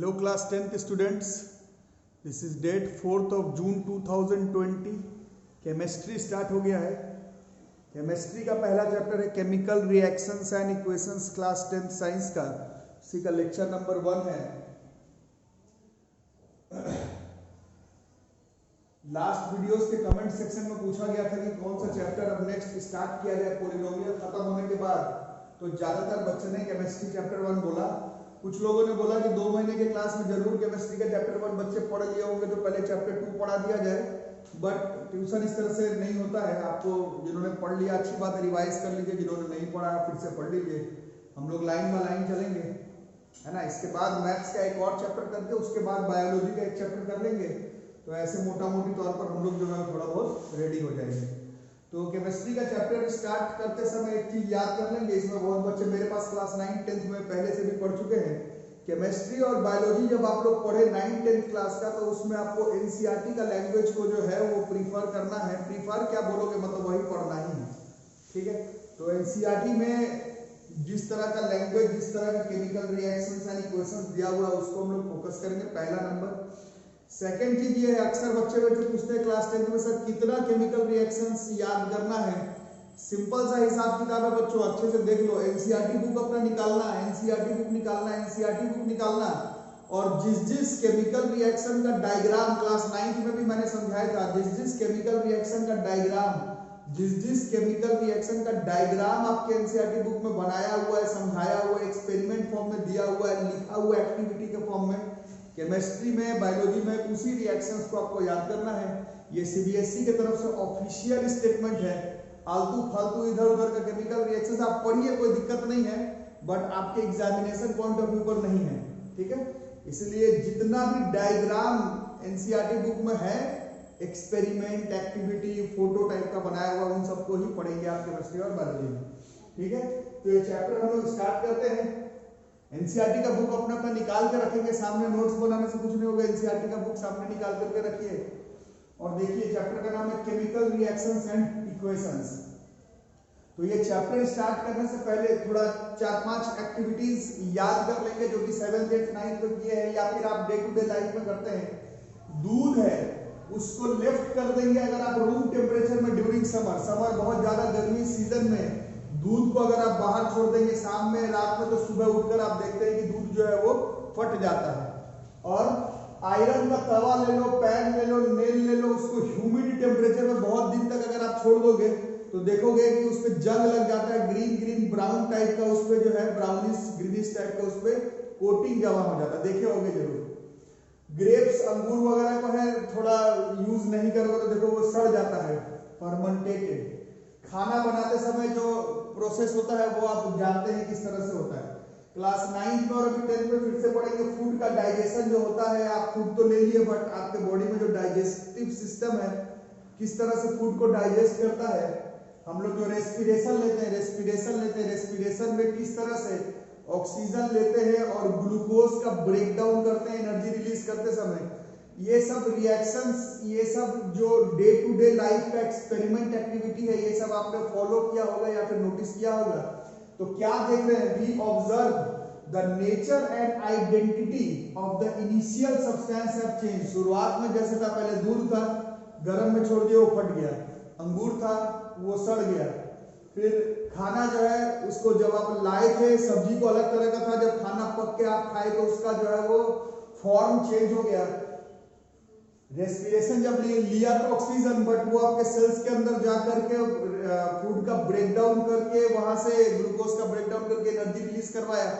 Hello class 10th students, this is date 4th of June 2020। Chemistry start हो गया है। Chemistry का पहला चैप्टर है chemical reactions and equations, class 10th science का, उसी का लेक्चर नंबर 1 है। लास्ट वीडियोस के कमेंट सेक्शन में पूछा गया था कि कौन सा चैप्टर अब नेक्स्ट स्टार्ट किया जाए पॉलिनोमियल खत्म होने के बाद, तो ज्यादातर बच्चों ने केमिस्ट्री चैप्टर 1 बोला। कुछ लोगों ने बोला कि 2 महीने के क्लास में जरूर केमिस्ट्री का चैप्टर 1 बच्चे पढ़ लिए होंगे तो पहले चैप्टर 2 पढ़ा दिया जाए, बट ट्यूशन इस तरह से नहीं होता है। आपको जिन्होंने पढ़ लिया अच्छी बात है, रिवाइज कर लीजिए, जिन्होंने नहीं पढ़ा फिर से पढ़ लीजिए। हम लोग लाइन बाय लाइन चलेंगे, है ना। इसके बाद मैथ्स का एक और चैप्टर करके उसके बाद बायोलॉजी का एक चैप्टर कर लेंगे, तो ऐसे मोटा मोटी तौर पर हम लोग जो है थोड़ा बहुत रेडी हो जाएंगे। तो केमिस्ट्री का चैप्टर स्टार्ट करते समय एक चीज याद कर लेंगे, इसमें बहुत बच्चे मेरे पास क्लास 9 10th में पहले से भी पढ़ चुके हैं। केमिस्ट्री और बायोलॉजी जब आप लोग पढ़े 9 10th क्लास का, तो उसमें आपको एनसीईआरटी का लैंग्वेज को जो है वो प्रीफर करना है। प्रीफर क्या बोलोगे, मतलब वही पढ़ना ही है, ठीक है। तो एनसीईआरटी में जिस तरह का लैंग्वेज, जिस तरह का केमिकल रिएक्शंस एंड इक्वेशंस दिया हुआ है उसको हम लोग फोकस करेंगे, पहला नंबर। सेकंड चीज ये है, अक्सर बच्चे पूछते हैं क्लास 10th में सर कितना केमिकल रिएक्शंस याद करना है। सिंपल सा हिसाब किताब है बच्चों, अच्छे से देख लो। एनसीईआरटी बुक अपना निकालना, एनसीईआरटी बुक निकालना, एनसीईआरटी बुक निकालना, और जिस केमिकल रिएक्शन का डायग्राम क्लास 9th में भी मैंने समझाया था, जिस केमिकल रिएक्शन का डायग्राम, जिस केमिकल रिएक्शन का डायग्राम आपके एनसीईआरटी बुक में बनाया हुआ है, समझाया हुआ है, एक्सपेरिमेंट फॉर्म में दिया हुआ है, लिखा हुआ एक्टिविटी के फॉर्म में, केमिस्ट्री में बायोलॉजी में उसी रिएक्शंस को आपको याद करना है। ये सीबीएसई की तरफ से ऑफिशियल स्टेटमेंट है। आलतू फालतू इधर उधर का केमिकल रिएक्शंस आप पढ़िए, कोई दिक्कत नहीं है, बट आपके एग्जामिनेशन पॉइंट ऑफ व्यू पर नहीं है, ठीक है। इसलिए जितना भी डायग्राम एनसीईआरटी बुक में है, एक्सपेरिमेंट, एक्टिविटी, फोटो टाइप का बनाया हुआ, उन सबको ही पढ़ेंगे आप केमिस्ट्री और बायोलॉजी में, ठीक है। तो ये चैप्टर हम लोग स्टार्ट करते हैं। एनसीईआरटी का बुक अपना निकाल के रखेंगे सामने, नोट्स बनाने से कुछ नहीं होगा। एनसीईआरटी का बुक सामने निकाल करके रखिए और देखिए चैप्टर का नाम है केमिकल रिएक्शंस एंड इक्वेशंस। तो ये चैप्टर स्टार्ट करने से पहले थोड़ा 4-5 एक्टिविटीज याद कर लेंगे जो कि 7th 8th 9th में किए हैं या फिर आप डे टू डे लाइफ में करते हैं। दूध है उसको लेफ्ट कर देंगे अगर आप रूम टेम्परेचर में ड्यूरिंग समर बहुत ज्यादा गर्मी सीजन में दूध को अगर आप बाहर छोड़ देंगे शाम में, रात में, तो सुबह उठकर आप देखते हैं कि दूध जो है वो फट जाता है। और आयरन का तवा ले लो, पैन ले लो, नेल ले लो, उसको ह्यूमिड टेम्परेचर में बहुत दिन तक अगर आप छोड़ दोगे तो देखोगे कि उस पर जंग लग जाता है, ग्रीन ग्रीन ब्राउन टाइप का, उस पर जो है ब्राउनिश ग्रीनिश टाइप का उस पर कोटिंग जमा हो जाता है, देखे होंगे जरूर। ग्रेप्स, अंगूर वगैरह को है थोड़ा यूज नहीं करोगे तो देखो वो सड़ जाता है, फर्मेंटेटेड। खाना बनाते समय जो प्रोसेस होता है वो आप जानते हैं किस तरह से होता है। क्लास 9th में और अभी 10th में फिर से पढ़ेंगे फूड का डाइजेशन जो होता है। आप फूड तो ले लिए, बट आपके बॉडी में जो डाइजेस्टिव सिस्टम है किस तरह से फूड को डाइजेस्ट करता है। हम लोग जो रेस्पिरेशन लेते हैं, रेस्पिरेशन में किस तरह से ऑक्सीजन लेते हैं और ग्लूकोज का ब्रेकडाउन करते हैं एनर्जी रिलीज करते समय। ये सब रिएक्शंस, ये सब जो डे टू डे लाइफ का एक्सपेरिमेंट एक्टिविटी है, ये सब आपने फॉलो किया होगा या फिर नोटिस किया होगा। तो क्या देख रहे हैं, we observe the nature and identity of the initial substance have change. शुरुआत में जैसे था, पहले दूध था, गर्म में छोड़ दिया वो फट गया, अंगूर था वो सड़ गया, फिर खाना जो है उसको जब आप लाए थे सब्जी को अलग तरह का था, जब खाना पक के आप खाए तो उसका जो है वो फॉर्म चेंज हो गया। रेस्पिरेशन जब लिया तो ऑक्सीजन, बट वो आपके सेल्स के अंदर जा करके फूड का ब्रेकडाउन करके वहां से ग्लूकोज का ब्रेकडाउन करके एनर्जी रिलीज करवाया,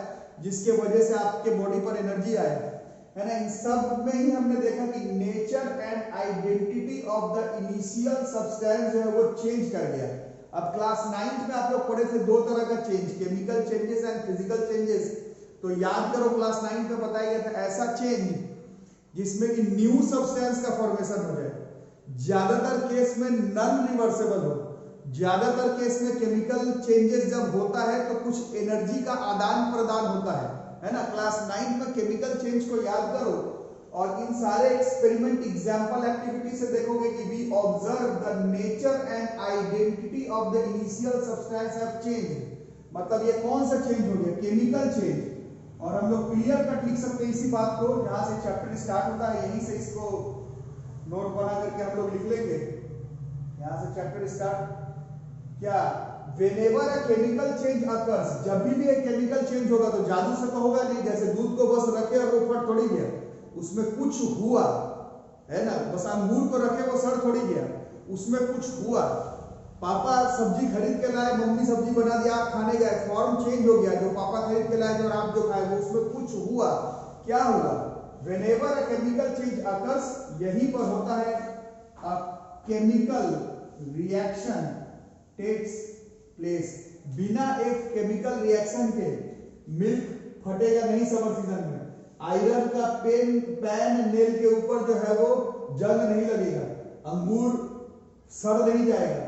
जिसके वजह से आपके बॉडी पर एनर्जी आया, है ना। इन सब में ही हमने देखा कि nature and identity of the initial substance जो है वो चेंज कर गया। अब क्लास 9th में आप लोग पढ़े थे 2 तरह का change, chemical changes and physical changes. तो याद करो क्लास 9th में बताया गया था ऐसा चेंज जिसमें कि न्यू सब्सटेंस का फॉर्मेशन हो जाए, ज्यादातर केस में नॉन रिवर्सेबल हो। ज्यादातर केस में केमिकल चेंजेस जब होता है तो कुछ एनर्जी का आदान प्रदान होता है ना। क्लास 9th में केमिकल चेंज को याद करो और इन सारे एक्सपेरिमेंट एग्जांपल एक्टिविटी से देखोगे कि we observe the nature and identity of the initial substance have change. मतलब ये कौन सा चेंज हो गया, केमिकल चेंज। और हम लोग क्लियर कट लिख सकते हैं इसी बात को, जहां से चैप्टर स्टार्ट होता है यहीं से इसको नोट बना करके हम लोग लिख लेंगे। यहां से चैप्टर स्टार्ट क्या, whenever a chemical change occurs, जब भी एक केमिकल चेंज होगा तो जादू से तो होगा नहीं, जैसे दूध को बस रखे और वो फट थोड़ी गया, उसमें कुछ हुआ है ना। बस अंगूर को रखे वो सड़ थोड़ी गया, उसमें कुछ हुआ। पापा सब्जी खरीद के लाए, मम्मी सब्जी बना दिया, आप खाने गए, फॉर्म चेंज हो गया, जो पापा खरीद के लाए और आप जो खाए वो उसमें कुछ हुआ। क्या हुआ? whenever a chemical change occurs, यहीं पर होता है a chemical reaction takes place। बिना एक केमिकल रिएक्शन के मिल्क फटेगा नहीं समर सीजन में। आयरन का पैन नेल के ऊपर जो है वो जंग नहीं लगेगा, अंगूर सड़ नहीं जाएगा,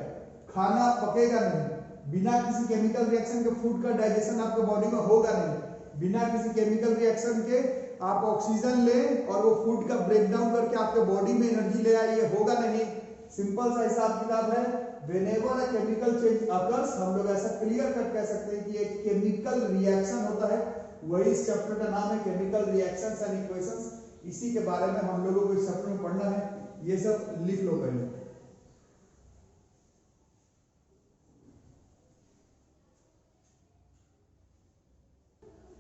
खाना पकेगा नहीं। बिना किसी केमिकल रिएक्शन के फूड का डाइजेशन आपके बॉडी में होगा नहीं। बिना किसी केमिकल रिएक्शन के आप ऑक्सीजन लें और वो फूड का ब्रेकडाउन करके आपके बॉडी में एनर्जी ले आए, ये होगा नहीं। सिंपल सा हिसाब किताब है। whenever a chemical change occurs, हम लोग ऐसा क्लियर कट कह सकते हैं कि एक केमिकल रिएक्शन होता है, वही इस चैप्टर का नाम है केमिकल रिएक्शंस एंड इक्वेशंस। इसी के बारे में हम लोगों को इस चैप्टर में पढ़ना है, ये सब लिख लो पहले।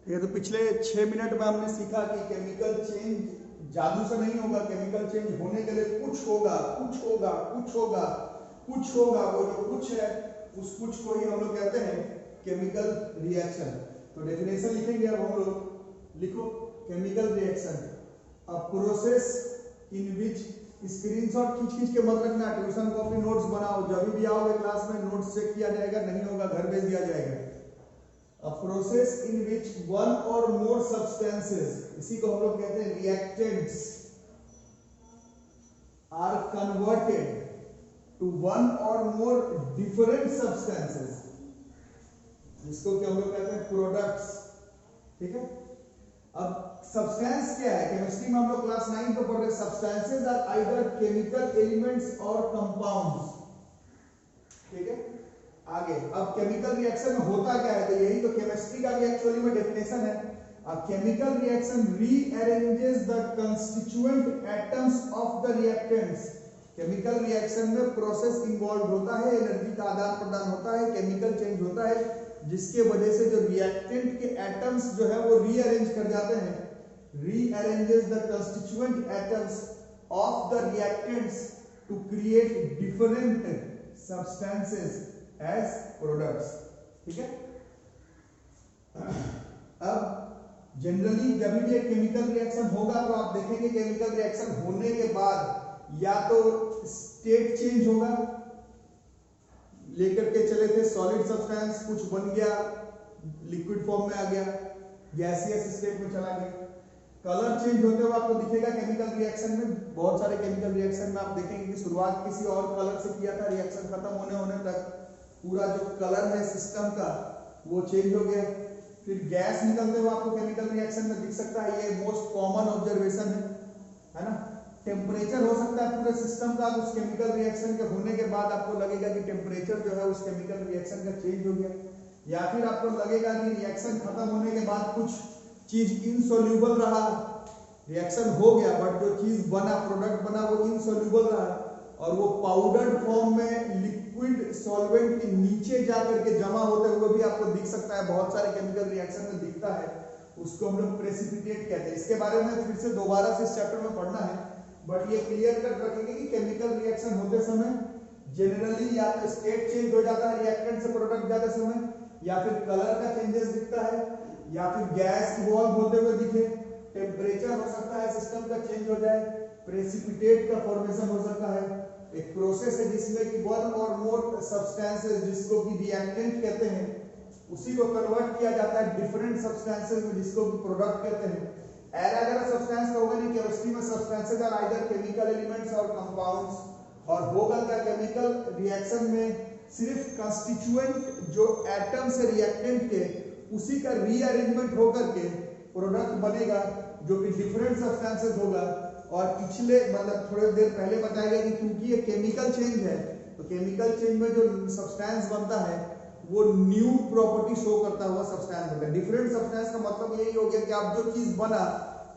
ये तो पिछले 6 मिनट में हमने सीखा कि केमिकल चेंज जादू से नहीं होगा, केमिकल चेंज होने के लिए कुछ होगा, कुछ होगा, कुछ होगा, कुछ होगा। वो जो कुछ है उस कुछ को ही हम लोग कहते हैं केमिकल रिएक्शन। तो डेफिनेशन लिखेंगे अब हम लोग, लिखो chemical reaction a process in which, screenshot खींच के मत रखना, ट्यूशन कॉपी नोट्स बनाओ, जब भी आओगे क्लास में नोट्स चेक किया जाएगा, नहीं होगा घर भेज दिया जाएगा। A process in which one or more substances, इसी को हम लोग कहते हैं reactants, are converted to one or more different substances, जिसको कि हम लोग कहते हैं प्रोडक्ट्स। ठीक है, अब सब्सटेंस क्या है? केमिस्ट्री में हम लोग क्लास 9 में पढ़ रहे, substances are either chemical elements और कंपाउंड्स। ठीक है, आगे अब केमिकल रिएक्शन में होता क्या है, तो यही तो केमिस्ट्री का भी एक्चुअली में डेफिनेशन है। A chemical reaction rearranges the constituent atoms of the reactants. Chemical reaction में प्रोसेस इन्वॉल्व होता है, एनर्जी का आदान प्रदान होता है, केमिकल चेंज होता है, जिसके वजह से जो रिएक्टेंट के एटम्स जो है वो रीअरेंज कर जाते हैं। Rearranges the constituent atoms of the reactants to create different substances as products. ठीक है, अब जनरली जब भी एक केमिकल रिएक्शन होगा तो आप देखेंगे केमिकल रिएक्शन होने के बाद या तो स्टेट चेंज होगा, लेकर के चले थे सॉलिड सब्सटेंस, कुछ बन गया, लिक्विड फॉर्म में आ गया, गैसियस स्टेट में चला गया। कलर चेंज होते हुए आपको दिखेगा केमिकल रिएक्शन में, बहुत सारे केमिकल रिएक्शन में आप देखेंगे कि शुरुआत किसी और कलर से किया था, रिएक्शन खत्म होने तक पूरा जो कलर है सिस्टम का वो चेंज हो गया। फिर गैस निकलते हुए आपको केमिकल रिएक्शन में दिख सकता है, ये मोस्ट कॉमन ऑब्जर्वेशन है ना। टेम्परेचर हो सकता है पूरे सिस्टम का, उस केमिकल रिएक्शन के होने के बाद आपको लगेगा कि टेम्परेचर जो है उस केमिकल रिएक्शन का चेंज हो गया, या फिर आपको लगेगा कि रिएक्शन खत्म होने के बाद कुछ चीज इनसोल्यूबल रहा, रिएक्शन हो गया बट जो चीज बना, प्रोडक्ट बना वो इनसोल्यूबल रहा और वो पाउडर्ड फॉर्म में लिक्विड सॉल्वेंट के नीचे जाकर के जमा होते हुए भी आपको दिख सकता है। बहुत सारे केमिकल रिएक्शन में दिखता है, उसको हम लोग प्रेसिपिटेट कहते हैं। इसके बारे में फिर से दोबारा से इस चैप्टर में पढ़ना है, बट ये क्लियर कट रखेंगे कि केमिकल रिएक्शन होते समय जनरली या तो स्टेट चेंज हो जाता है रिएक्टेंट से प्रोडक्ट जाते समय, या फिर कलर का चेंजेस दिखता है, या फिर गैस इवॉल्व होते हुए दिखे, टेम्परेचर हो सकता है सिस्टम का चेंज हो जाए, प्रेसिपिटेट का फॉर्मेशन हो सकता है। एक प्रोसेस है जिसमें कि वन और मोर सब्सटेंसेस, जिसको कि रिएक्टेंट कहते हैं, उसी को कन्वर्ट किया जाता है डिफरेंट सब्सटेंसेस में, जिसको कि प्रोडक्ट कहते हैं। अलग-अलग सब्सटेंस का होगा नहीं, केमिस्ट्री में substances are either chemical elements और कंपाउंड्स, और होगा क्या केमिकल रिएक्शन में सिर्फ कंस्टिट्यूएंट जो एटम्स है रिएक्टेंट के, उसी का रीअरेंजमेंट होकर के प्रोडक्ट बनेगा जो कि डिफरेंट सब्सटेंसेस होगा। और पिछले मतलब थोड़ी देर पहले बताया गया कि क्योंकि ये केमिकल चेंज है, तो केमिकल चेंज में जो सब्सटेंस बनता है वो न्यू प्रॉपर्टी शो करता हुआ सब्सटेंस होता है। डिफरेंट सब्सटेंस का मतलब यही हो गया कि आप जो चीज बना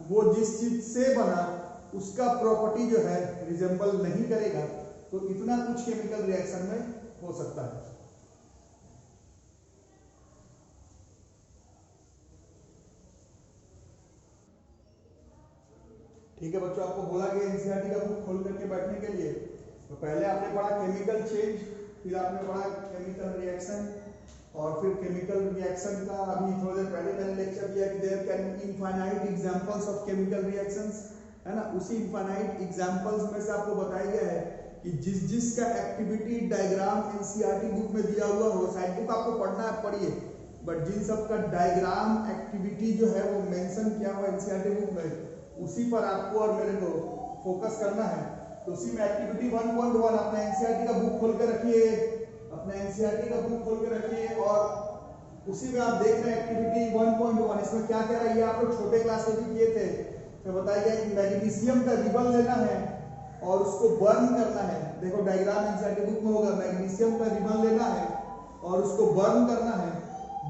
वो जिस चीज से बना उसका प्रॉपर्टी जो है रिजेंबल नहीं करेगा, तो इतना कुछ केमिकल रिएक्शन में हो सकता है। ठीक है बच्चों, आपको बोला गया एनसीईआरटी का बुक खोल करके बैठने के लिए। तो पहले आपने पढ़ा केमिकल चेंज, फिर आपने पढ़ा केमिकल रिएक्शन, और फिर केमिकल रिएक्शन का अभी थोड़ी देर पहले मैंने लेक्चर किया कि there can be infinite examples of chemical reactions, है ना। उसी इनफाइनाइट एग्जांपल्स में से आपको बताया गया है कि जिस का एक्टिविटी डायग्राम एनसीईआरटी बुक में दिया हुआ हो, साइड बुक आपको पढ़ना है पढ़िए, बट जिन सब का डायग्राम एक्टिविटी जो है वो मेंशन किया हुआ एनसीईआरटी बुक में, उसी पर आपको और मेरे को फोकस करना है। तो उसी में एक्टिविटी 1.1 अपना एनसीईआरटी का बुक खोल के रखिए, अपना एनसीईआरटी का बुक खोल के रखिए, और उसी में आप देख रहे हैं एक्टिविटी 1.1। इसमें क्या कह रहा है, ये आप लोग छोटे क्लास में भी किए थे। तो बताया गया कि मैग्नीशियम का रिबन लेना है और उसको बर्न करना है। देखो डायग्राम एनसीईआरटी बुक में होगा, मैग्नीशियम का रिबन लेना है और उसको बर्न करना है।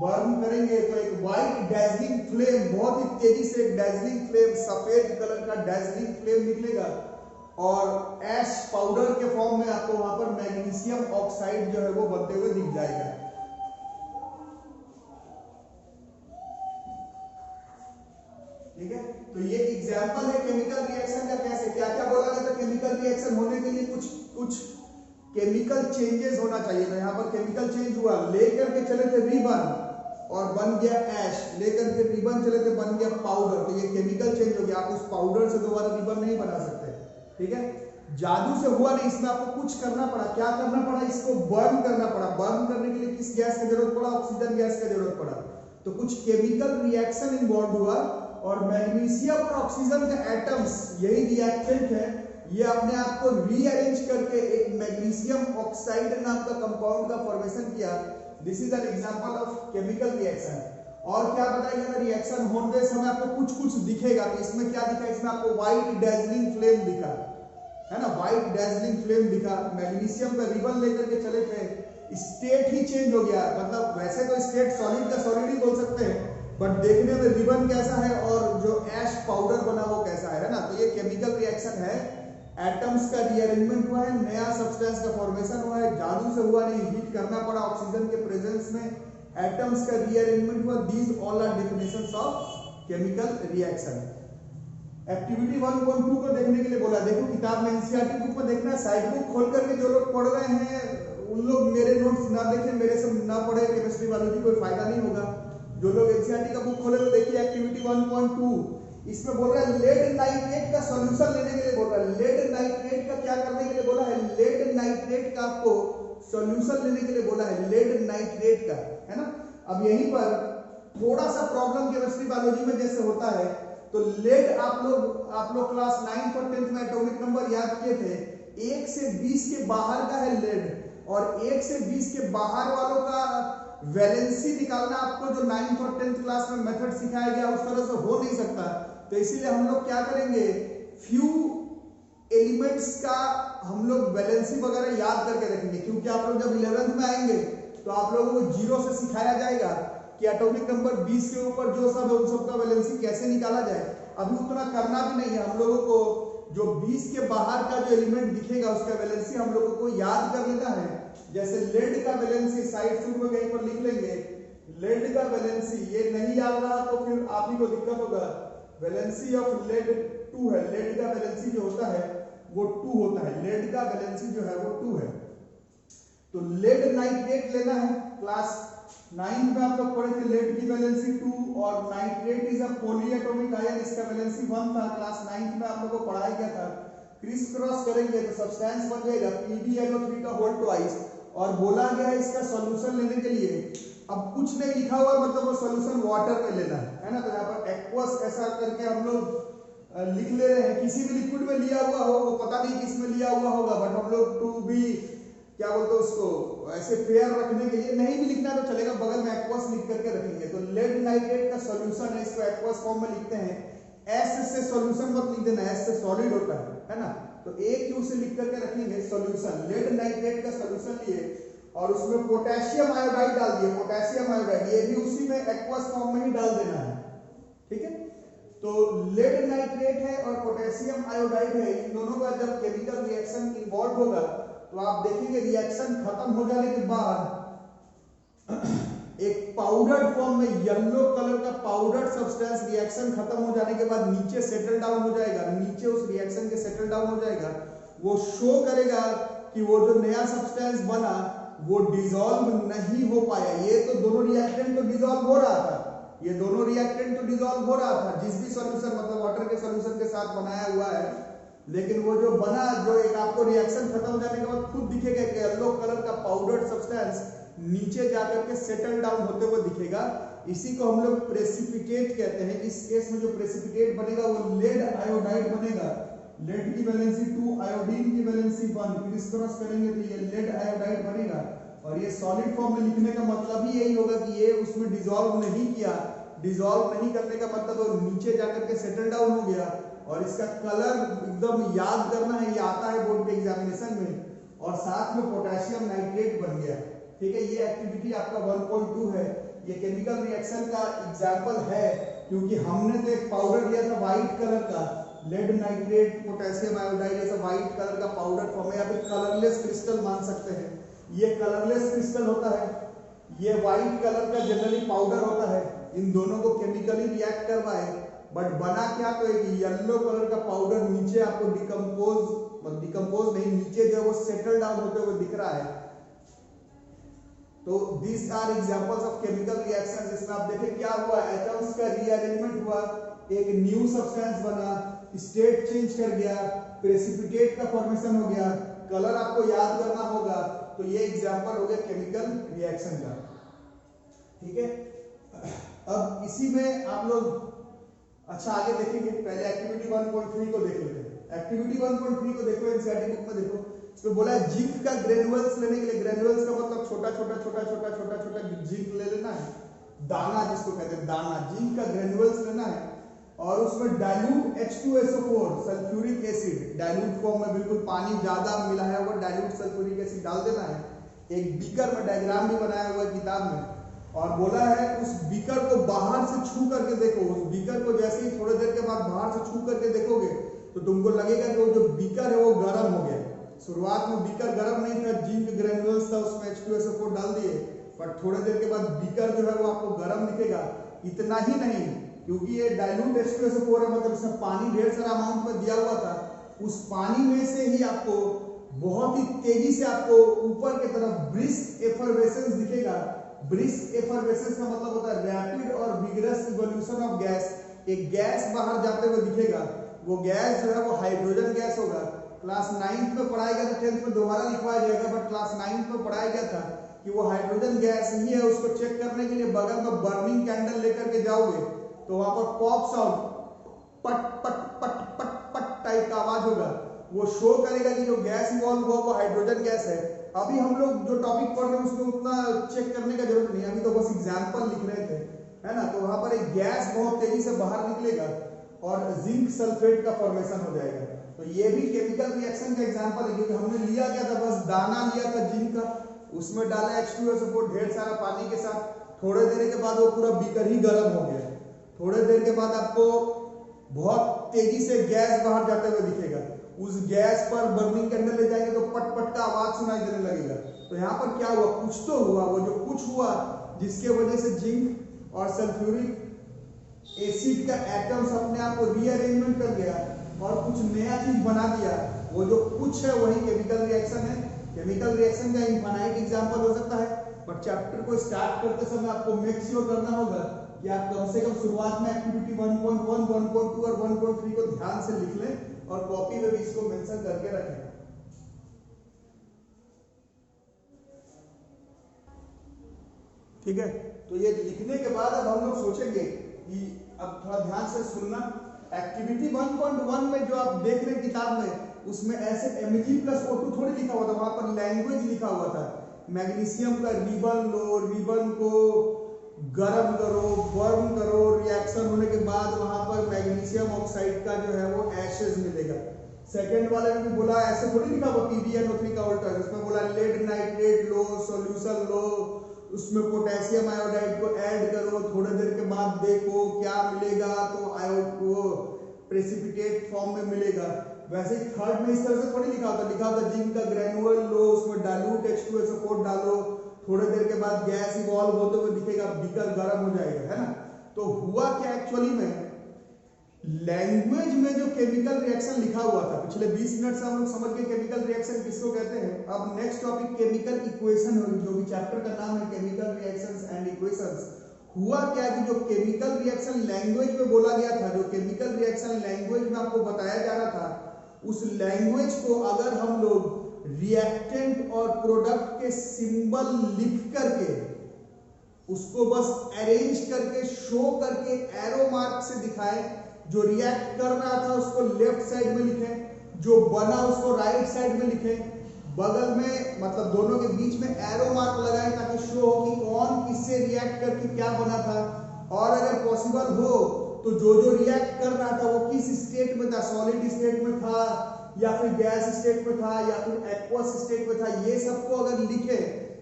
बर्न करेंगे तो एक व्हाइट डैजलिंग फ्लेम, बहुत ही तेजी से एक डैजलिंग फ्लेम, सफेद कलर का डैजलिंग फ्लेम निकलेगा, और ऐश पाउडर के फॉर्म में आपको वहां पर मैग्नीशियम ऑक्साइड जो है वो बनते हुए दिख जाएगा। ठीक है, तो ये एग्जांपल है केमिकल रिएक्शन का। कैसे क्या क्या बोला गया था, केमिकल रिएक्शन होने के लिए कुछ केमिकल चेंजेस होना चाहिए। तो यहाँ पर केमिकल चेंज हुआ, लेकर के चले थे रिबन और बन गया ऐश, लेकर के रिबन चले थे बन गया पाउडर। तो ये केमिकल चेंज हो गया, आप उस पाउडर से दोबारा रिबन नहीं बना सकते। ठीक है, जादू से हुआ नहीं, इसमें आपको कुछ करना पड़ा। क्या करना पड़ा, इसको बर्न करना पड़ा। बर्न करने के लिए किस गैस की जरूरत पड़ा, ऑक्सीजन गैस की जरूरत पड़ा। तो कुछ केमिकल रिएक्शन इन्वॉल्व हुआ, और मैग्नीशियम और ऑक्सीजन के एटम्स, यही रिएक्टेंट है, ये अपने आप को रीअरेंज करके एक मैग्नीशियम ऑक्साइड नाम का कंपाउंड का फॉर्मेशन किया। This is an example of chemical reaction. और क्या बताया गया था, रिएक्शन होने समय आपको कुछ कुछ दिखेगा। तो इसमें क्या दिखा, इसमें आपको व्हाइट डैजलिंग फ्लेम दिखा, है ना, व्हाइट डैजलिंग फ्लेम दिखा। मैग्नीशियम का रिबन लेकर के चले थे, स्टेट ही चेंज हो गया। मतलब वैसे तो स्टेट सॉलिड का सॉलिड ही बोल सकते हैं, बट देखने में रिबन कैसा है और जो ऐश पाउडर बना वो कैसा है ना। तो ये केमिकल रिएक्शन है, एटम्स का रीअरेंजमेंट हुआ है, नया सब्सटेंस का फॉर्मेशन हुआ है, जादू से हुआ नहीं, हीट करना पड़ा ऑक्सीजन के प्रेजेंस में, एटम्स का रीअरेंजमेंट हुआ। These all are definitions of chemical reaction. Activity 1.2 को देखने के लिए बोला, देखो किताब में एनसीईआरटी बुक में देखना है, साइड बुक खोल करके जो लोग पढ़ रहे हैं उन लोग मेरे नोट्स ना देखें, मेरे से ना पढ़े, केमिस्ट्री बायोलॉजी कोई फायदा नहीं होगा। जो लोग एनसीईआरटी का बुक खोले तो देखिए एक्टिविटी 1.2, इसमें बोल रहा है लेड नाइट्रेट का सॉल्यूशन लेने के लिए बोल रहा है। लेड नाइट्रेट का क्या करने के लिए बोला है, लेड नाइट्रेट का आपको सॉल्यूशन लेने के लिए बोला है, लेड नाइट्रेट का, है ना। अब यहीं पर थोड़ा सा प्रॉब्लम केमिस्ट्री बायोलॉजी में जैसे होता है, तो लेड आप लोग क्लास 9th और 10th में एटॉमिक नंबर याद किए थे, 1 से 20 के बाहर का है लेड, और 1 से 20 के बाहर वालों का वैलेंसी निकालना आपको जो 9th और 10th क्लास में मेथड सिखाया गया उस तरह से हो नहीं सकता। तो इसीलिए हम लोग क्या करेंगे, फ्यू एलिमेंट्स का हम लोग वैलेंसी वगैरह याद करके रखेंगे, क्योंकि आप लोग जब 11th में आएंगे तो आप लोगों को 0 से सिखाया जाएगा कि एटॉमिक नंबर 20 के ऊपर जो सब है उन सबका वैलेंसी कैसे निकाला जाए। अभी उतना करना भी नहीं है, हम लोगों को जो 20 के बाहर का जो एलिमेंट दिखेगा उसका वैलेंसी हम लोगों को याद कर लेना है। जैसे लेड का वैलेंसी साइड शुरू में कहीं पर लिख लेंगे, लेड का वैलेंसी, ये नहीं याद रहा तो फिर आप ही को दिक्कत होगा। वैलेंसी ऑफ लेड 2 है, लेड का वैलेंसी जो होता है वो 2 होता है, लेड का वैलेंसी जो है वो 2 है। तो लेड नाइट्रेट लेना है, क्लास 9th में आप लोग पढ़े थे लेड की वैलेंसी 2, और nitrate is a polyatomic ion, इसका वैलेंसी 1 था। क्लास 9th में आप लोगों को पढ़ाया गया था। क्रिस क्रॉस करेंगे तो सब्सटेंस बन जाएगा PbNO3 का होल ट्वाइस, और बोला गया है इसका सॉल्यूशन लेने के लिए। अब कुछ नहीं लिखा हुआ मतलब वो सॉल्यूशन वाटर में लेना है ना। तो यहाँ पर एक्वस ऐसा करके हम लोग लिख ले रहे हैं, किसी भी लिक्विड में लिया हुआ हो, वो पता नहीं किस में लिया हुआ होगा, बट हम लोग टू भी क्या बोलते हैं उसको, ऐसे फेयर रखने के लिए नहीं भी लिखना तो चलेगा, बगल में एक्वस लिख करके रखेंगे। तो लेड नाइट्रेट का सॉल्यूशन है, इसको एक्वस फॉर्म में लिखते हैं। एस से सॉल्यूशन मत लिख देना, एस से सॉलिड होता है ना। तो एक क्यू से लिख करके रखेंगे सॉल्यूशन, लेड नाइट्रेट का सॉल्यूशन लिए, और उसमें पोटेशियम आयोडाइड डाल दिए, पोटेशियम आयोडाइड, ये भी उसी में एक्वस फॉर्म में ही डाल देना है, ठीक है। तो लेड नाइट्रेट है और पोटेशियम आयोडाइड है, इन दोनों का जब केमिकल रिएक्शन इन्वॉल्व होगा तो आप देखेंगे रिएक्शन खत्म हो जाने के बाद एक पाउडर फॉर्म में येलो कलर का पाउडर सब्सटेंस रिएक्शन खत्म हो जाने के बाद नीचे सेटल डाउन हो जाएगा, नीचे उस रिएक्शन के सेटल डाउन हो जाएगा, वो शो करेगा कि वो जो नया सब्सटेंस बना वो डिसॉल्व नहीं हो पाया। ये तो दोनों रिएक्टेंट तो डिसॉल्व हो रहा था, ये दोनों रिएक्टेंट तो डिसॉल्व हो रहा था जिस भी सॉल्यूशन मतलब वाटर के सॉल्यूशन के साथ बनाया हुआ है, लेकिन वो जो बना, जो एक आपको रिएक्शन खत्म हो जाने के बाद खुद दिखेगा कि येलो कलर का पाउडर सब्सटेंस नीचे जाकर के सेटल डाउन होते हुए दिखेगा, इसी को हम लोग प्रेसिपिटेट कहते हैं। इस केस में जो प्रेसिपिटेट बनेगा वो लेड आयोडाइड बनेगा, लेड की वैलेंसी 2, आयोडीन की वैलेंसी 1, क्रिस क्रॉस करेंगे तो ये लेड आयोडाइड बनेगा। और ये सॉलिड फॉर्म में लिखने का मतलब ही यही होगा कि ये उसमें डिसॉल्व नहीं किया, डिसॉल्व नहीं करने का मतलब वो नीचे जाकर के सेटल डाउन हो गया। और इसका कलर एकदम याद करना है, ये आता है बोर्ड के एग्जामिनेशन में, और साथ में पोटेशियम नाइट्रेट बन गया, ठीक है। ये एक्टिविटी आपका 1.2 है, ये केमिकल रिएक्शन का एग्जांपल है क्योंकि हमने तो एक पाउडर लिया था व्हाइट कलर का, लेड नाइट्रेट पोटेशियम आयोडाइड, ऐसा व्हाइट कलर का पाउडर फॉर्म है, या फिर कलरलेस क्रिस्टल मान सकते हैं। ये कलरलेस क्रिस्टल होता है, ये व्हाइट कलर का जनरली पाउडर होता है, इन दोनों को केमिकली रिएक्ट करवाए, बट बना क्या, तो एक येलो कलर का पाउडर नीचे आपको डिकम्पोज नहीं, नीचे जो वो सेटल डाउन होते हुए दिख रहा है। तो these are examples of chemical reactions, जिसमें आप देखें क्या हुआ, एटम्स का रीअरेंजमेंट हुआ, एक न्यू सब्सटेंस बना, स्टेट चेंज कर गया, प्रेसिपिटेट का फॉर्मेशन हो गया, कलर आपको याद करना होगा। तो ये एग्जांपल हो गया केमिकल रिएक्शन का, ठीक है। अब इसी में आप लोग अच्छा आगे देखेंगे, पहले एक्टिविटी 1.3 को देख लेते हैं। एक्टिविटी 1.3 को देखो, एनसीईआरटी बुक में देखो, इसमें बोला है जिंक का ग्रेनुअल्स लेने के लिए, ग्रेनुअल्स का मतलब छोटा छोटा जिंक ले लेना है, दाना जिसको कहते हैं दाना, जिंक का ग्रेनुअल्स लेना है, और उसमें dilute H2SO4 sulphuric acid, dilute form में बिल्कुल पानी ज्यादा मिलाया हुआ डाइल्यूट सल्फ्यूरिक एसिड डाल देना है। एक बीकर में डायग्राम भी बनाया हुआ है किताब में, और बोला है उस बीकर को बाहर से छू करके देखो, उस बीकर को जैसे ही थोड़ी देर के बाद बाहर से छू करके देखोगे तो तुमको लगेगा कि वो जो बीकर है वो गर्म हो गया। शुरुआत में बीकर गर्म नहीं था, जिंक ग्रेनुअल्स था, उसमें H2SO4 डाल दिए, पर थोड़ी देर के बाद बीकर जो है वो आपको गर्म दिखेगा। इतना ही नहीं, क्योंकि ये डाइल्यूट H2SO4 है, मतलब इसमें पानी ढेर सारा अमाउंट में दिया हुआ था, उस पानी में से ही आपको बहुत ही तेजी से आपको ऊपर की तरफ ब्रिस्क एफर्वेसेंस दिखेगा। ब्रिस्क एफर्वेसेंस का मतलब होता है रैपिड और विगरस इवोल्यूशन ऑफ गैस। एक गैस बाहर जाते हुए दिखेगा, वो गैस जो है वो हाइड्रोजन गैस होगा। क्लास 9th में पढ़ाया गया था, 10th में दोबारा लिखवाया जाएगा, बट क्लास 9th में पढ़ाया गया था कि वो हाइड्रोजन गैस ही है। उसको चेक करने के लिए बगल में बर्निंग कैंडल लेकर के जाओगे तो वहां पर पॉप साउंड, पट पट पट पट पट टाइप का आवाज होगा, वो शो करेगा कि जो गैस इवॉल्व हुआ वो हाइड्रोजन गैस है। अभी हम लोग जो टॉपिक पढ़ रहे हैं उसमें उतना चेक करने का जरूरत नहीं, अभी तो बस एग्जांपल लिख रहे थे, है ना। तो वहां पर एक गैस बहुत तेजी से बाहर निकलेगा और जिंक सल्फेट का फॉर्मेशन हो जाएगा। तो ये भी केमिकल रिएक्शन का एग्जांपल है, क्योंकि हमने लिया क्या था, बस दाना लिया था जिंक का, उसमें डाला H2SO4 ढेर सारा पानी के साथ, थोड़े देर के बाद वो पूरा बीकर ही गर्म हो गया। थोड़े देर के बाद आपको बहुत तेजी से गैस बाहर जाते हुए दिखेगा, उस गैस पर बर्निंग कैंडल ले जाएंगे तो पट पट का आवाज सुनाई देने लगेगा। तो यहाँ पर क्या हुआ, कुछ तो हुआ, वो जो कुछ हुआ जिसके वजह से जिंक और सल्फ्यूरिक एसिड का एटम्स अपने आप को रीअरेंजमेंट कर गया और कुछ नया चीज बना दिया। वो जो कुछ है वही केमिकल रिएक्शन है। केमिकल रिएक्शन का इनफाइनाइट एग्जांपल हो सकता है, पर चैप्टर को स्टार्ट करते समय आपको मेक श्योर करना होगा कि आप कम से कम शुरुआत में एक्टिविटी 1.1, 1.2 और 1.3 को ध्यान से लिख लें और कॉपी में भी इसको मेंशन करके रखें। ठीक है, तो ये लिखने के बाद अब हम लोग सोचेंगे कि अब थोड़ा ध्यान से सुनना। एक्टिविटी 1.1 में जो आप देख रहे हैं किताब में, उसमें ऐसे Mg+O2 थोड़ी लिखा हुआ था, वहां पर लैंग्वेज लिखा हुआ था। मैग्नीशियम का रिबन लो, रिबन को गर्म करो, बर्न करो, रिएक्शन होने के बाद वहां पर मैग्नीशियम ऑक्साइड का जो है वो एशेज मिलेगा। सेकंड वाले में भी बोला ऐसे थोड़ी लिखा हुआ PbNO3 का उल्टा, इसमें बोला लेड नाइट्रेट लो, सॉल्यूशन लो, उसमें पोटेशियम आयोडाइड को ऐड करो, थोड़ी देर के बाद देखो क्या मिलेगा, तो आयोड वो प्रेसिपिटेट फॉर्म में मिलेगा। वैसे ही थर्ड में इस तरह से थोड़ी लिखा होता, लिखा होता जिंक का ग्रेनुअल लो, उसमें डाइल्यूट H2SO4 डालो, थोड़ी देर के बाद गैस इवॉल्व होते हुए दिखेगा, बीकर गर्म हो जाएगा, है ना। तो हुआ क्या एक्चुअली में, लैंग्वेज में जो केमिकल रिएक्शन लिखा हुआ था, पिछले 20 मिनट से हम लोग समझ गए केमिकल रिएक्शन किसको कहते हैं। अब नेक्स्ट टॉपिक केमिकल इक्वेशन होगी, जो भी चैप्टर का नाम है केमिकल रिएक्शंस एंड इक्वेशंस। हुआ क्या कि जो केमिकल रिएक्शन लैंग्वेज में बोला गया था, जो केमिकल रिएक्शन लैंग्वेज में आपको बताया जा रहा था, उस लैंग्वेज को अगर हम लोग रिएक्टेंट और प्रोडक्ट के सिंबल लिख करके उसको बस अरेंज करके शो करके एरो मार्क से दिखाएं, जो रिएक्ट कर रहा था उसको लेफ्ट साइड में लिखें, जो बना उसको राइट साइड में लिखें, बगल में मतलब दोनों के बीच में एरो मार्क लगाएं ताकि शो हो कि कौन किससे रिएक्ट करके क्या बना था। और अगर पॉसिबल हो तो जो जो रिएक्ट कर रहा था वो किस स्टेट में था, सॉलिड स्टेट में था या फिर गैस स्टेट में था या फिर एक्वस स्टेट में था, ये सबको अगर लिखे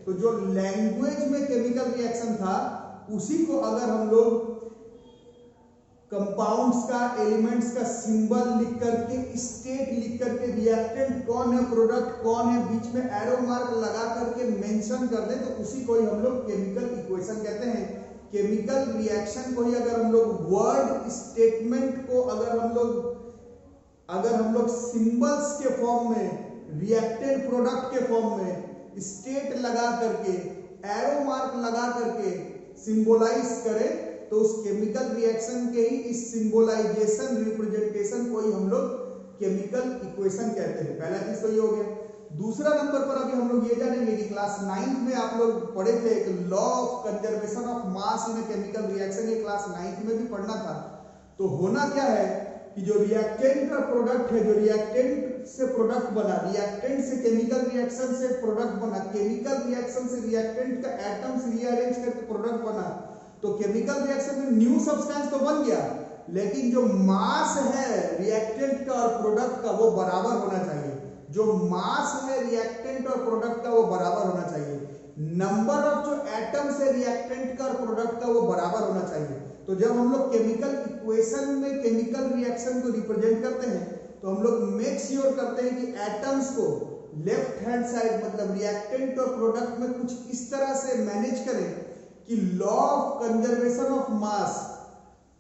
तो जो लैंग्वेज में केमिकल रिएक्शन था उसी को अगर हम लोग कंपाउंड्स का, एलिमेंट्स का सिंबल लिख करके, स्टेट लिख करके, रिएक्टेंट कौन है, प्रोडक्ट कौन है, बीच में एरो मार्क लगा करके मेंशन कर दें तो उसी को ही हम लोग केमिकल इक्वेशन कहते हैं। केमिकल रिएक्शन को ही अगर हम लोग वर्ड स्टेटमेंट को अगर हम लोग सिंबल्स के फॉर्म में, रिएक्टेंट प्रोडक्ट के फॉर्म में स्टेट लगा करके, एरो मार्क लगा करके सिंबलाइज करें तो उस केमिकल रिएक्शन के ही इस सिंबलाइजेशन, रिप्रेजेंटेशन को ही हम लोग केमिकल इक्वेशन कहते हैं। पहला चीज तो ये हो गया। दूसरा नंबर पर अभी हम लोग ये जानेंगे कि क्लास 9th में आप लोग पढ़े थे एक law of conservation of mass in chemical reaction, ये क्लास 9th में भी पढ़ना था। तो होना क्या है कि जो रिएक्टेंट का प्रोडक्ट है, जो रिएक्टेंट से प्रोडक्ट बना, रिएक्टेंट से केमिकल रिएक्शन से प्रोडक्ट बना, केमिकल रिएक्शन से रिएक्टेंट का एटम्स रीअरेंज करके प्रोडक्ट बना, तो केमिकल रिएक्शन में न्यू सब्सटेंस तो बन गया, लेकिन जो मास है रिएक्टेंट का और प्रोडक्ट का वो बराबर होना चाहिए। जो मास है रिएक्टेंट और प्रोडक्ट का वो बराबर होना चाहिए। नंबर ऑफ जो एटम्स है रिएक्टेंट का और प्रोडक्ट का वो बराबर होना चाहिए। तो जब हम लोग केमिकल इक्वेशन में केमिकल रिएक्शन को रिप्रेजेंट करते हैं तो हम लोग मेक श्योर करते हैं कि एटम्स को लेफ्ट हैंड साइड मतलब रिएक्टेंट और प्रोडक्ट में कुछ इस तरह से मैनेज करें कि लॉ ऑफ कंजर्वेशन ऑफ मास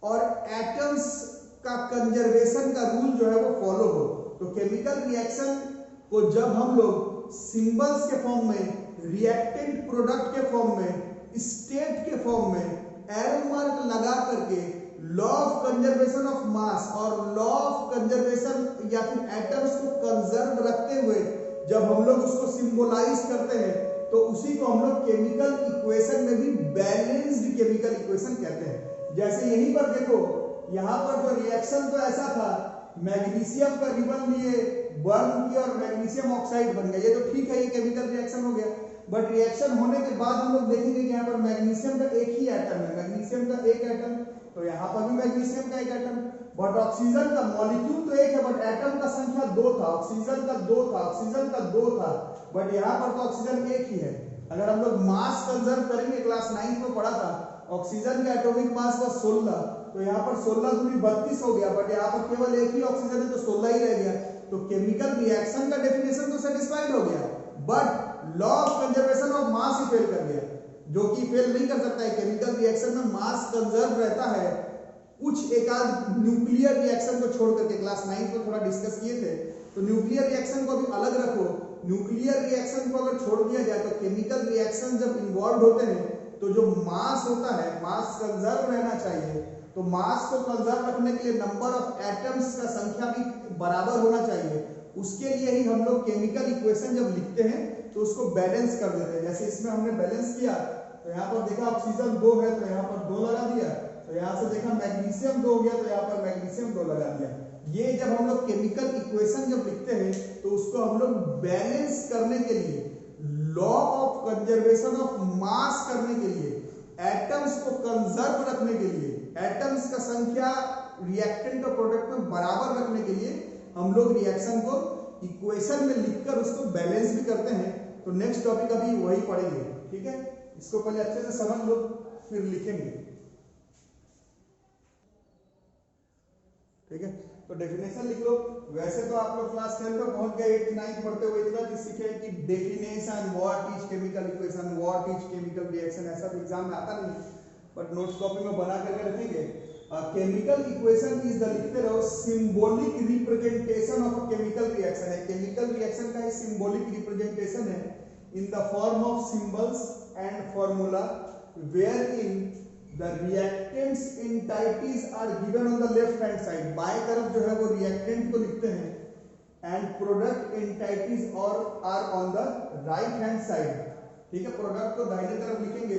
और एटम्स का कंजर्वेशन का रूल जो है वो फॉलो हो। तो केमिकल रिएक्शन को जब हम लोग सिंबल्स के फॉर्म में, रिएक्टेंट प्रोडक्ट के फॉर्म में, स्टेट के फॉर्म में एरो मार्क लगा करके लॉ ऑफ कंजर्वेशन ऑफ मास और लॉ ऑफ कंजर्वेशन या फिर एटम्स को कंजर्व रखते हुए जब हम लोग उसको सिंबलाइज करते हैं तो उसी को हम लोग केमिकल इक्वेशन में भी बैलेंस्ड केमिकल इक्वेशन कहते हैं। जैसे यहीं पर देखो, यहाँ पर जो रिएक्शन तो ऐसा था, मैग्नीशियम का रिबन लिए बर्न किया और मैग्नीशियम ऑक्साइड बन गया, ये तो ठीक है, ये केमिकल रिएक्शन हो गया। बट रिएक्शन होने के बाद हम लोग देखेंगे कि यहाँ पर मैग्नीशियम का एक ही एटम है, मैग्नीशियम का एक एटम, तो यहाँ पर भी मैग्नीशियम का एक एटम। बट ऑक्सीजन का मॉलिक्यूल तो एक है बट एटम का संख्या 2 था, ऑक्सीजन का 2 था, ऑक्सीजन का 2 था, बट यहाँ पर तो ऑक्सीजन एक ही है। अगर हम लोग मास कंजर्व करेंगे, क्लास 9th में पढ़ा था, ऑक्सीजन का एटॉमिक मास was 16, तो यहाँ पर 16 दूनी 32 हो गया, बट यहाँ पर केवल एक ही ऑक्सीजन है तो 16 ही रह गया। तो केमिकल रिएक्शन का डेफिनेशन तो सेटिस्फाइड हो गया, but law of conservation of mass he fail कर गया, जो कि फेल नहीं कर सकता है। केमिकल रिएक्शन में मास कंजर्व रहता है, कुछ एक आध न्यूक्लियर रिएक्शन को छोड़ करके, क्लास 9th में थोड़ा डिस्कस किए थे। तो न्यूक्लियर रिएक्शन को भी अलग रखो, न्यूक्लियर रिएक्शन को अगर छोड़ दिया जाए तो केमिकल रिएक्शन जब इन्वॉल्व होते हैं तो जो मास होता है, मास कंजर्व रहना चाहिए। तो मास को कंजर्व रखने के लिए नंबर ऑफ एटम्स का संख्या भी बराबर होना चाहिए। उसके लिए ही हम लोग केमिकल इक्वेशन जब लिखते हैं तो उसको बैलेंस कर देते हैं। जैसे इसमें हमने बैलेंस किया तो यहाँ पर देखा ऑक्सीजन 2 है तो यहाँ पर 2 लगा दिया, तो यहाँ से देखा मैग्नीशियम 2 हो गया तो यहाँ पर मैग्नीशियम 2 लगा दिया। ये जब हम लोग केमिकल इक्वेशन जब लिखते हैं तो उसको हम लोग बैलेंस करने के लिए, लॉ ऑफ कंजर्वेशन ऑफ मास करने के लिए, एटम्स को कंजर्व रखने के लिए, एटम्स का संख्या रिएक्टेंट और प्रोडक्ट में बराबर रखने के लिए हम लोग रिएक्शन को इक्वेशन में लिखकर उसको बैलेंस भी करते हैं। तो नेक्स्ट टॉपिक अभी वही पढ़ेंगे, ठीक है। इसको पहले अच्छे से समझ लो फिर लिखेंगे, ठीक है। तो डेफिनेशन लिख लो। वैसे तो आप लोग क्लास 10 पे पहुंच गए, 8th 9th पढ़ते हुए इतना चीज सीखे कि definition, what is chemical equation, what is chemical reaction, ऐसा भी एग्जाम में आता नहीं, बट नोट्स कॉपी में बना करके रखेंगे। केमिकल इक्वेशन इज द लिखते रहो symbolic representation of a chemical reaction है। केमिकल रिएक्शन का सिंबॉलिक रिप्रेजेंटेशन है in the form of symbols and formula where in the reactants entities are given on the left hand side। बाएं तरफ जो है वो reactant को लिखते हैं and product entities और are on the right hand side, ठीक है। प्रोडक्ट को दाहिने तरफ लिखेंगे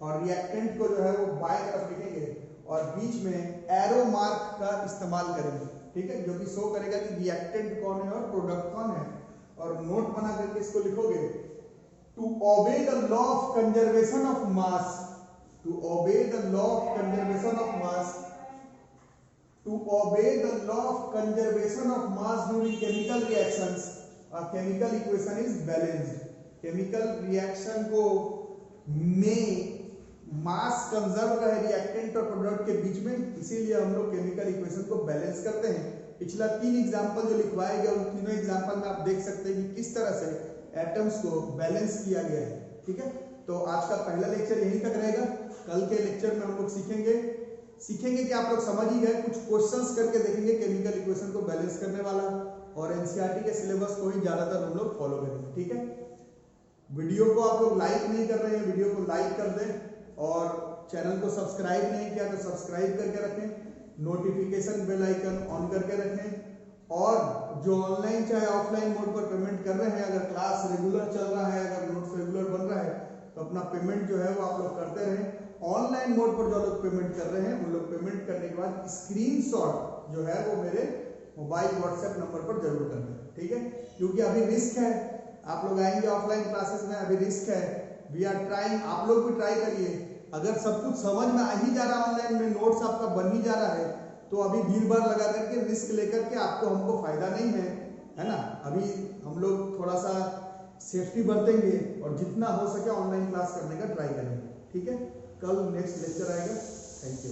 और रिएक्टेंट को जो है वो बाएं तरफ लिखेंगे और बीच में एरो मार्क का इस्तेमाल करेंगे, ठीक है, जो कि शो करेगा कि रिएक्टेंट कौन है और प्रोडक्ट कौन है। और नोट बना करके इसको लिखोगे to obey the law of conservation of mass, to obey the law of conservation of mass, to obey the law of conservation of mass during chemical reactions, a chemical equation is balanced। chemical reaction को में मास conserve रहे reactant और product के बीच में, इसीलिए हम लोग chemical equation को बैलेंस करते हैं। पिछला 3 एग्जांपल जो लिखवाए गए उन तीनों एग्जांपल में आप देख सकते हैं कि किस तरह से एटम्स को बैलेंस किया गया है, ठीक है। तो आज का पहला लेक्चर यहीं तक रहेगा। कल के लेक्चर में हम लोग सीखेंगे कि आप लोग समझ ही गए, कुछ क्वेश्चंस करके देखेंगे केमिकल इक्वेशन को बैलेंस करने वाला, और एनसीईआरटी के सिलेबस को ही ज्यादातर हम लोग फॉलो करेंगे, ठीक है। वीडियो को आप लोग लाइक नहीं कर रहे हैं, वीडियो को लाइक कर दें और चैनल को सब्सक्राइब नहीं किया तो सब्सक्राइब करके रखें, नोटिफिकेशन बेल आइकन ऑन करके रखें, और जो ऑनलाइन चाहे ऑफलाइन मोड पर पेमेंट कर रहे हैं, अगर क्लास रेगुलर चल रहा है, अगर नोट्स रेगुलर बन रहा है तो अपना पेमेंट जो है वो आप लोग करते रहें। ऑनलाइन मोड पर जो लोग पेमेंट कर रहे हैं वो लोग पेमेंट करने के बाद स्क्रीनशॉट जो है वो मेरे मोबाइल व्हाट्सएप नंबर पर जरूर कर दें, ठीक है। क्योंकि अभी रिस्क है, आप लोग आएंगे ऑफलाइन क्लासेस में, अभी रिस्क है। वी आर ट्राइंग, आप लोग भी ट्राई करिए। अगर सब कुछ समझ में आ ही जा रहा है, ऑनलाइन में नोट्स आपका बन ही जा रहा है, तो अभी भीड़ भाड़ लगा करके रिस्क लेकर के आपको हमको फायदा नहीं है ना। अभी हम लोग थोड़ा सा सेफ्टी बरतेंगे और जितना हो सके ऑनलाइन क्लास करने का ट्राई करेंगे, ठीक है। कल नेक्स्ट लेक्चर आएगा। Thank you.